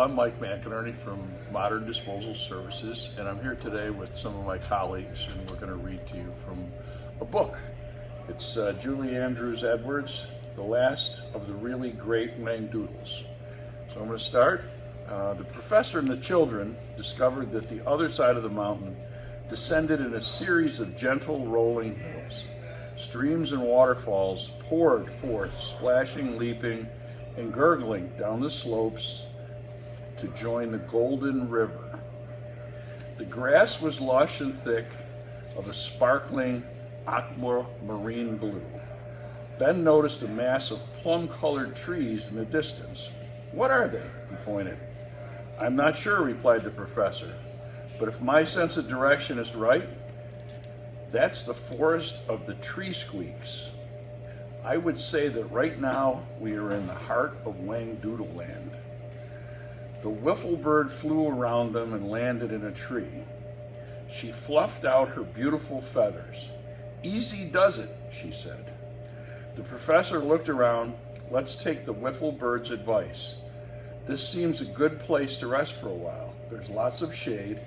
I'm Mike McInerney from Modern Disposal Services, and I'm here today with some of my colleagues, and we're going to read to you from a book. It's Julie Andrews Edwards, The Last of the Really Great Whangdoodles. So I'm going to start. The professor and the children discovered that the other side of the mountain descended in a series of gentle rolling hills. Streams and waterfalls poured forth, splashing, leaping, and gurgling down the slopes to join the Golden River. The grass was lush and thick, of a sparkling aquamarine blue. Ben noticed a mass of plum-colored trees in the distance. "What are they?" he pointed. "I'm not sure," replied the professor, "but if my sense of direction is right, that's the forest of the tree squeaks. I would say that right now we are in the heart of Whangdoodle Land." The wiffle bird flew around them and landed in a tree. She fluffed out her beautiful feathers. "Easy does it," she said. The professor looked around. "Let's take the wiffle bird's advice. This seems a good place to rest for a while. There's lots of shade.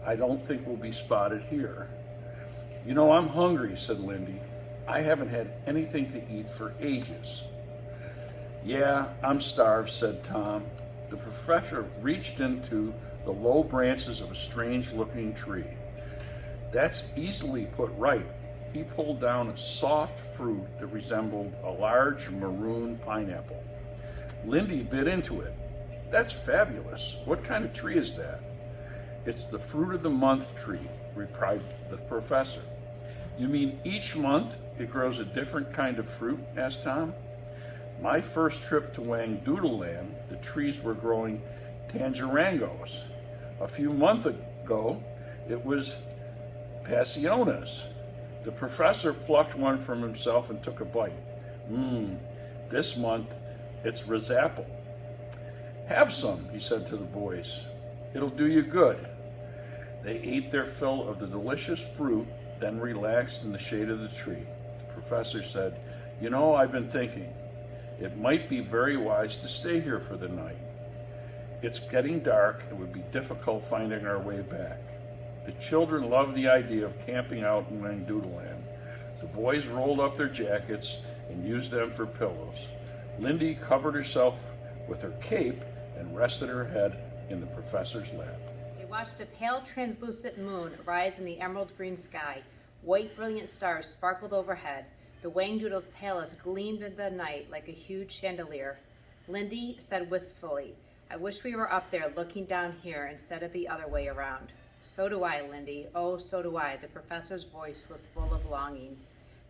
I don't think we'll be spotted here." "You know, I'm hungry," said Lindy. "I haven't had anything to eat for ages." "Yeah, I'm starved," said Tom. The professor reached into the low branches of a strange-looking tree. "That's easily put right." He pulled down a soft fruit that resembled a large maroon pineapple. Lindy bit into it. "That's fabulous. What kind of tree is that?" "It's the fruit of the month tree," replied the professor. "You mean each month it grows a different kind of fruit?" asked Tom. "My first trip to Whangdoodle Land, the trees were growing tangerangos. A few months ago, it was passionas." The professor plucked one from himself and took a bite. This month it's razapple." "Have some," he said to the boys. "It'll do you good." They ate their fill of the delicious fruit, then relaxed in the shade of the tree. The professor said, "You know, I've been thinking. It might be very wise to stay here for the night. It's getting dark. It would be difficult finding our way back." The children loved the idea of camping out in Whangdoodle Land. The boys rolled up their jackets and used them for pillows. Lindy covered herself with her cape and rested her head in the professor's lap. They watched a pale, translucent moon rise in the emerald green sky. White, brilliant stars sparkled overhead. The Whangdoodle's palace gleamed in the night like a huge chandelier. Lindy said wistfully, "I wish we were up there looking down here instead of the other way around." "So do I, Lindy. Oh, so do I." The professor's voice was full of longing.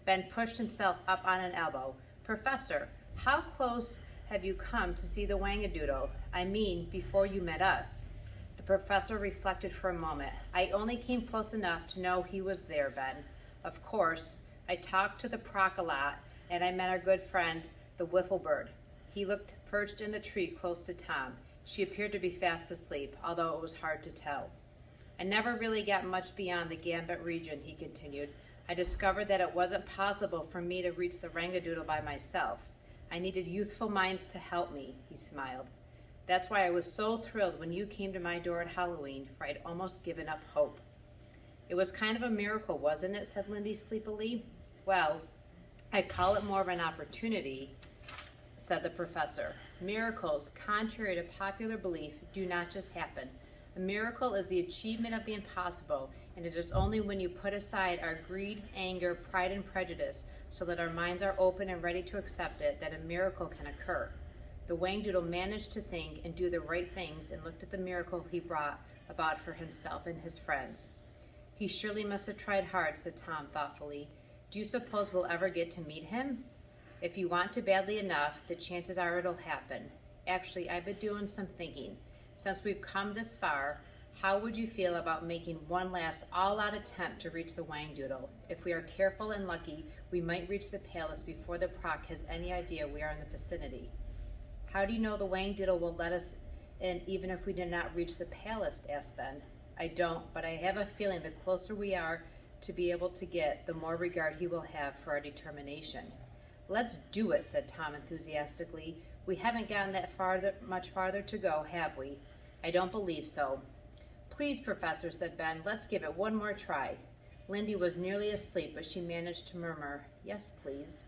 Ben pushed himself up on an elbow. "Professor, how close have you come to see the Whangdoodle? I mean, before you met us." The professor reflected for a moment. "I only came close enough to know he was there, Ben. Of course, I talked to the proc a lot, and I met our good friend, the wiffle bird." He looked perched in the tree close to Tom. She appeared to be fast asleep, although it was hard to tell. "I never really got much beyond the Gambit region," he continued. "I discovered that it wasn't possible for me to reach the Whangdoodle by myself. I needed youthful minds to help me," he smiled. "That's why I was so thrilled when you came to my door at Halloween, for I'd almost given up hope." "It was kind of a miracle, wasn't it?" said Lindy sleepily. "Well, I'd call it more of an opportunity," said the professor. "Miracles, contrary to popular belief, do not just happen. A miracle is the achievement of the impossible, and it is only when you put aside our greed, anger, pride, and prejudice, so that our minds are open and ready to accept it, that a miracle can occur." The Whangdoodle managed to think and do the right things and looked at the miracle he brought about for himself and his friends. "He surely must have tried hard," said Tom thoughtfully. "Do you suppose we'll ever get to meet him?" "If you want to badly enough, the chances are it'll happen. Actually, I've been doing some thinking. Since we've come this far, how would you feel about making one last all-out attempt to reach the Whangdoodle? If we are careful and lucky, we might reach the palace before the proc has any idea we are in the vicinity." "How do you know the Whangdoodle will let us in even if we do not reach the palace?" asked Ben. "I don't, but I have a feeling the closer we are to be able to get, the more regard he will have for our determination." "Let's do it," said Tom enthusiastically. "We haven't gotten that much farther to go, have we?" I don't believe so. Please, Professor, said Ben, let's give it one more try. Lindy was nearly asleep, but she managed to murmur, yes, please.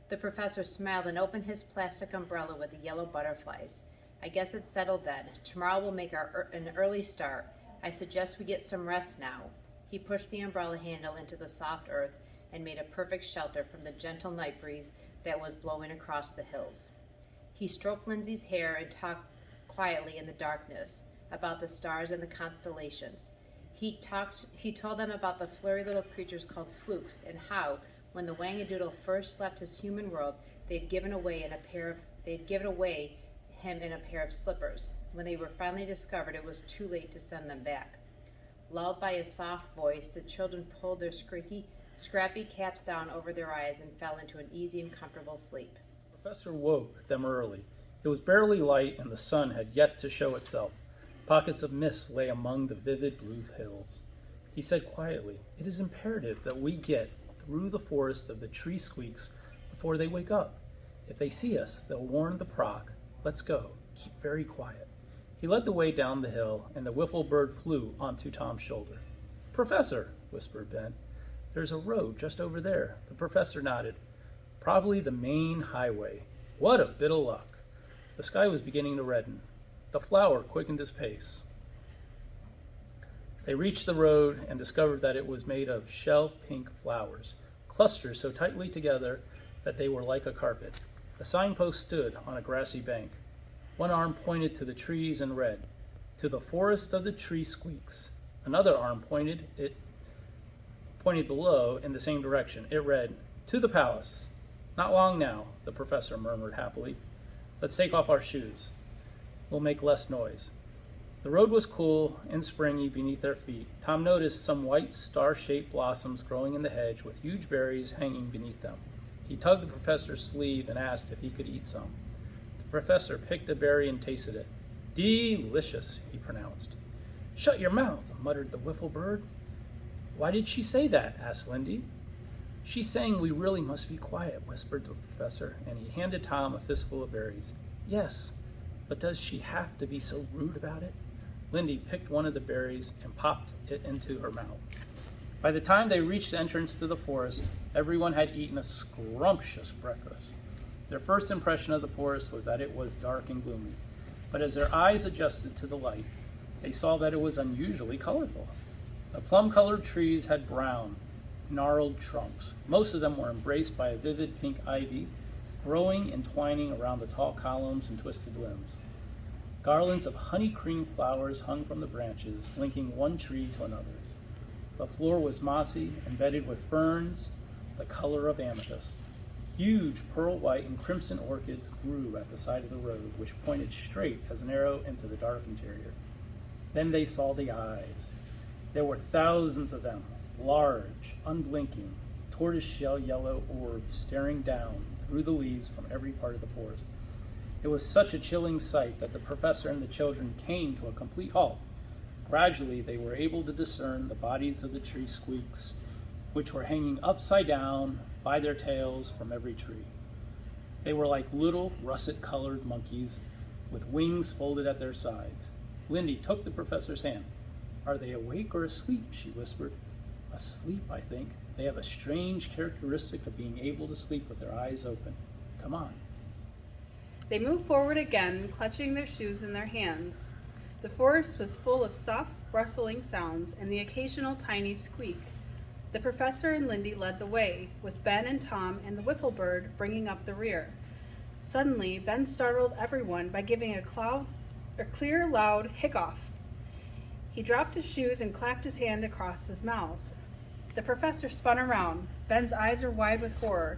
The professor smiled and opened his plastic umbrella with the yellow butterflies. I guess it's settled then. Tomorrow we'll make an early start. I suggest we get some rest now. He pushed the umbrella handle into the soft earth and made a perfect shelter from the gentle night breeze that was blowing across the hills. He stroked Lindsay's hair and talked quietly in the darkness about the stars and the constellations. He told them about the flurry little creatures called flukes and how, when the Wangadoodle first left his human world, they'd given away him in a pair of slippers. When they were finally discovered, it was too late to send them back. Lulled by his soft voice, the children pulled their scrappy caps down over their eyes and fell into an easy and comfortable sleep. The professor woke them early. It was barely light, and the sun had yet to show itself. Pockets of mist lay among the vivid blue hills. He said quietly, "It is imperative that we get through the forest of the tree squeaks before they wake up. If they see us, they'll warn the proc. Let's go. Keep very quiet." He led the way down the hill, and the wiffle bird flew onto Tom's shoulder. "Professor," whispered Ben, "there's a road just over there." The professor nodded. "Probably the main highway. What a bit of luck." The sky was beginning to redden. The flower quickened his pace. They reached the road and discovered that it was made of shell-pink flowers, clustered so tightly together that they were like a carpet. A signpost stood on a grassy bank. One arm pointed to the trees and read, "To the forest of the tree squeaks." Another arm pointed below in the same direction. It read, "To the palace." "Not long now," the professor murmured happily. "Let's take off our shoes. We'll make less noise." The road was cool and springy beneath their feet. Tom noticed some white star-shaped blossoms growing in the hedge with huge berries hanging beneath them. He tugged the professor's sleeve and asked if he could eat some. The professor picked a berry and tasted it. "Delicious," he pronounced. "Shut your mouth," muttered the wiffle bird. "Why did she say that?" asked Lindy. "She's saying we really must be quiet," whispered the professor, and he handed Tom a fistful of berries. "Yes, but does she have to be so rude about it?" Lindy picked one of the berries and popped it into her mouth. By the time they reached the entrance to the forest, everyone had eaten a scrumptious breakfast. Their first impression of the forest was that it was dark and gloomy, but as their eyes adjusted to the light, they saw that it was unusually colorful. The plum-colored trees had brown, gnarled trunks. Most of them were embraced by a vivid pink ivy, growing and twining around the tall columns and twisted limbs. Garlands of honey-cream flowers hung from the branches, linking one tree to another. The floor was mossy, embedded with ferns the color of amethyst. Huge pearl white and crimson orchids grew at the side of the road, which pointed straight as an arrow into the dark interior. Then they saw the eyes. There were thousands of them, large, unblinking, tortoiseshell yellow orbs staring down through the leaves from every part of the forest. It was such a chilling sight that the professor and the children came to a complete halt. Gradually, they were able to discern the bodies of the tree squeaks, which were hanging upside down by their tails from every tree. They were like little russet-colored monkeys with wings folded at their sides. Lindy took the professor's hand. "Are they awake or asleep?" she whispered. "Asleep, I think. They have a strange characteristic of being able to sleep with their eyes open. Come on." They moved forward again, clutching their shoes in their hands. The forest was full of soft, rustling sounds and the occasional tiny squeak. The professor and Lindy led the way, with Ben and Tom and the wiffle bird bringing up the rear. Suddenly, Ben startled everyone by giving a clear, loud hiccough. He dropped his shoes and clapped his hand across his mouth. The professor spun around. Ben's eyes were wide with horror.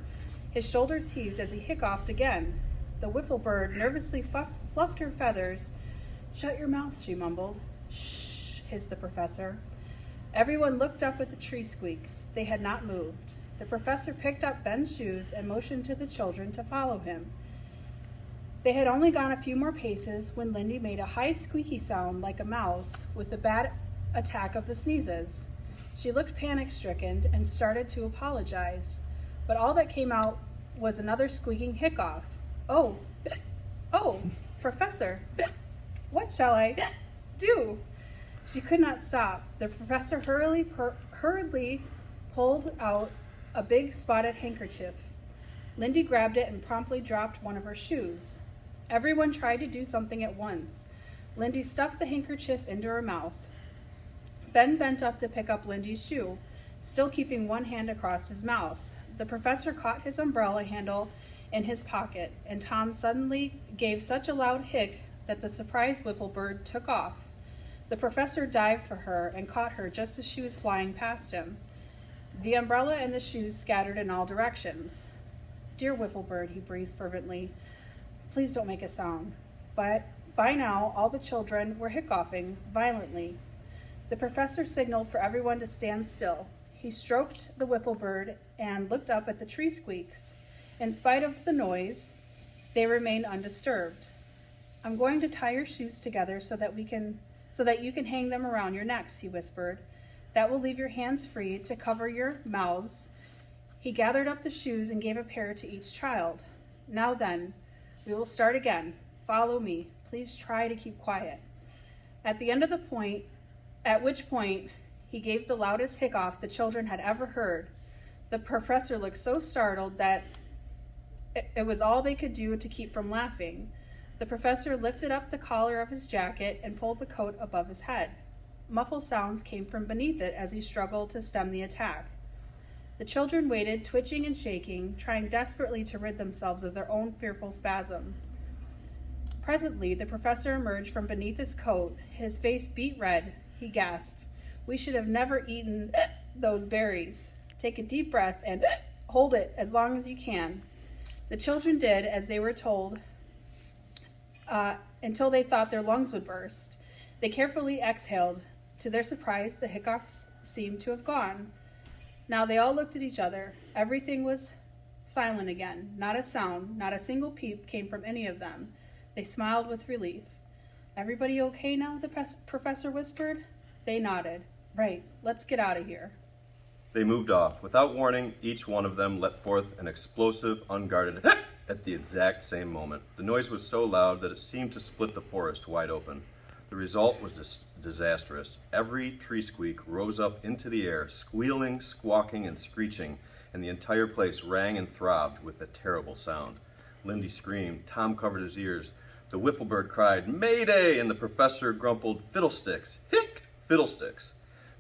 His shoulders heaved as he hiccuped again. The wiffle bird nervously fluffed her feathers. "Shut your mouth," she mumbled. "Shh," hissed the professor. Everyone looked up at the tree squeaks. They had not moved. The professor picked up Ben's shoes and motioned to the children to follow him. They had only gone a few more paces when Lindy made a high squeaky sound like a mouse with a bad attack of the sneezes. She looked panic-stricken and started to apologize, but all that came out was another squeaking hiccough. Oh, Professor, what shall I do? She could not stop. The professor hurriedly pulled out a big spotted handkerchief. Lindy grabbed it and promptly dropped one of her shoes. Everyone tried to do something at once. Lindy stuffed the handkerchief into her mouth. Ben bent up to pick up Lindy's shoe, still keeping one hand across his mouth. The professor caught his umbrella handle in his pocket, and Tom suddenly gave such a loud hic that the surprised wiffle bird took off. The professor dived for her and caught her just as she was flying past him. The umbrella and the shoes scattered in all directions. "Dear wiffle bird," he breathed fervently, "please don't make a sound." But by now, all the children were hiccoughing violently. The professor signaled for everyone to stand still. He stroked the wiffle bird and looked up at the tree squeaks. In spite of the noise, they remained undisturbed. "I'm going to tie your shoes together so that you can hang them around your necks," he whispered. "That will leave your hands free to cover your mouths." He gathered up the shoes and gave a pair to each child. "Now then, we will start again. Follow me. Please try to keep quiet." At which point he gave the loudest hiccough the children had ever heard. The professor looked so startled that it was all they could do to keep from laughing. The professor lifted up the collar of his jacket and pulled the coat above his head. Muffled sounds came from beneath it as he struggled to stem the attack. The children waited, twitching and shaking, trying desperately to rid themselves of their own fearful spasms. Presently, the professor emerged from beneath his coat. His face beet red. He gasped, "We should have never eaten those berries. Take a deep breath and hold it as long as you can." The children did as they were told until they thought their lungs would burst. They carefully exhaled. To their surprise, the hiccoughs seemed to have gone. Now they all looked at each other. Everything was silent again. Not a sound, not a single peep came from any of them. They smiled with relief. "Everybody okay now?" the professor whispered. They nodded. "Right, let's get out of here." They moved off. Without warning, each one of them let forth an explosive, unguarded at the exact same moment. The noise was so loud that it seemed to split the forest wide open. The result was disastrous. Every tree squeak rose up into the air, squealing, squawking, and screeching, and the entire place rang and throbbed with a terrible sound. Lindy screamed. Tom covered his ears. The wiffle bird cried, "Mayday!" and the professor grumbled, "Fiddlesticks! Hick! Fiddlesticks!"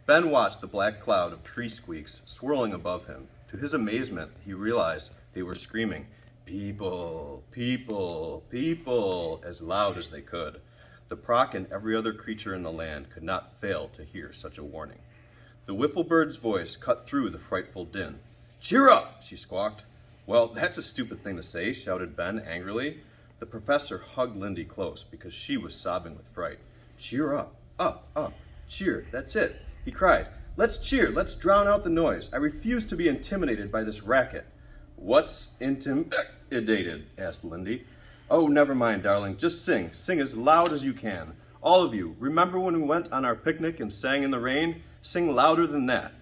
Ben watched the black cloud of tree squeaks swirling above him. To his amazement, he realized they were screaming, "People! People! People!" as loud as they could. The Proc and every other creature in the land could not fail to hear such a warning. The wiffle bird's voice cut through the frightful din. "Cheer up!" she squawked. "Well, that's a stupid thing to say," shouted Ben angrily. The professor hugged Lindy close because she was sobbing with fright. "Cheer up, up, cheer, that's it," he cried. "Let's cheer, let's drown out the noise. I refuse to be intimidated by this racket." "What's intimidated?" asked Lindy. "Oh, never mind, darling, just sing as loud as you can. All of you, remember when we went on our picnic and sang in the rain? Sing louder than that."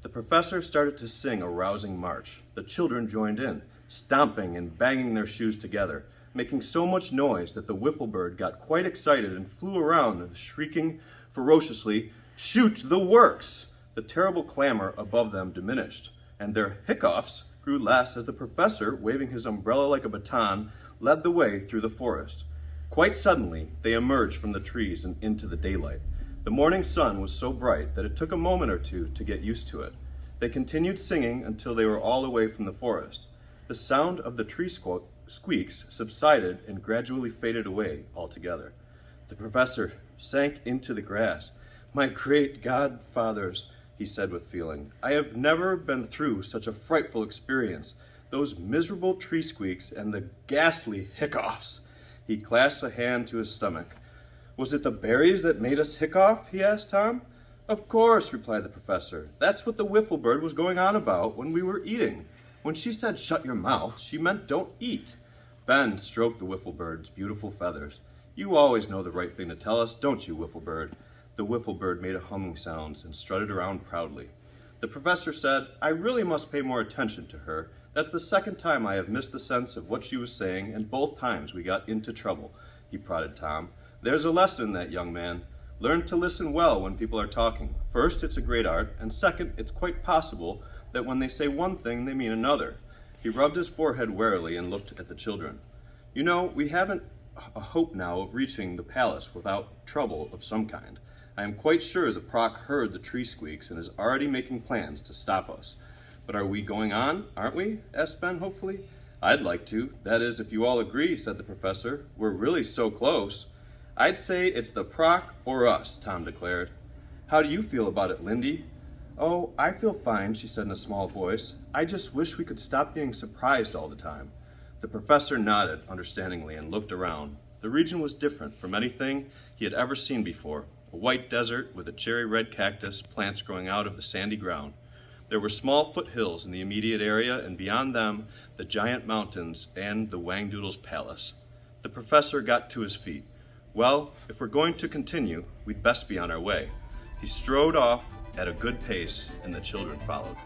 The professor started to sing a rousing march. The children joined in, stomping and banging their shoes together, making so much noise that the wiffle bird got quite excited and flew around, shrieking ferociously, "Shoot the works!" The terrible clamor above them diminished, and their hiccoughs grew less as the professor, waving his umbrella like a baton, led the way through the forest. Quite suddenly, they emerged from the trees and into the daylight. The morning sun was so bright that it took a moment or two to get used to it. They continued singing until they were all away from the forest. The sound of the tree squeaks subsided and gradually faded away altogether. The professor sank into the grass. "My great godfathers," he said with feeling, "I have never been through such a frightful experience. Those miserable tree squeaks and the ghastly hiccoughs." He clasped a hand to his stomach. "Was it the berries that made us hiccough?" he asked Tom. "Of course," replied the professor. "That's what the wiffle bird was going on about when we were eating. When she said 'shut your mouth,' she meant don't eat." Ben stroked the wiffle bird's beautiful feathers. "You always know the right thing to tell us, don't you, wiffle bird?" The wiffle bird made a humming sound and strutted around proudly. The professor said, "I really must pay more attention to her. That's the second time I have missed the sense of what she was saying, and both times we got into trouble." He prodded Tom. "There's a lesson in that, young man. Learn to listen well when people are talking. First, it's a great art, and second, it's quite possible that when they say one thing, they mean another. He rubbed his forehead warily and looked at the children. You know, we haven't a hope now of reaching the palace without trouble of some kind. I am quite sure the Proc heard the tree squeaks and is already making plans to stop us. But are we going on, aren't we? Asked Ben hopefully. I'd like to. That is, if you all agree, said the professor. We're really so close. I'd say it's the Proc or us, Tom declared. How do you feel about it, Lindy? Oh, I feel fine, she said in a small voice. I just wish we could stop being surprised all the time. The professor nodded understandingly and looked around. The region was different from anything he had ever seen before. A white desert with a cherry red cactus, plants growing out of the sandy ground. There were small foothills in the immediate area, and beyond them, the giant mountains and the Wangdoodle's palace. The professor got to his feet. Well, if we're going to continue, we'd best be on our way. He strode off at a good pace, and the children followed.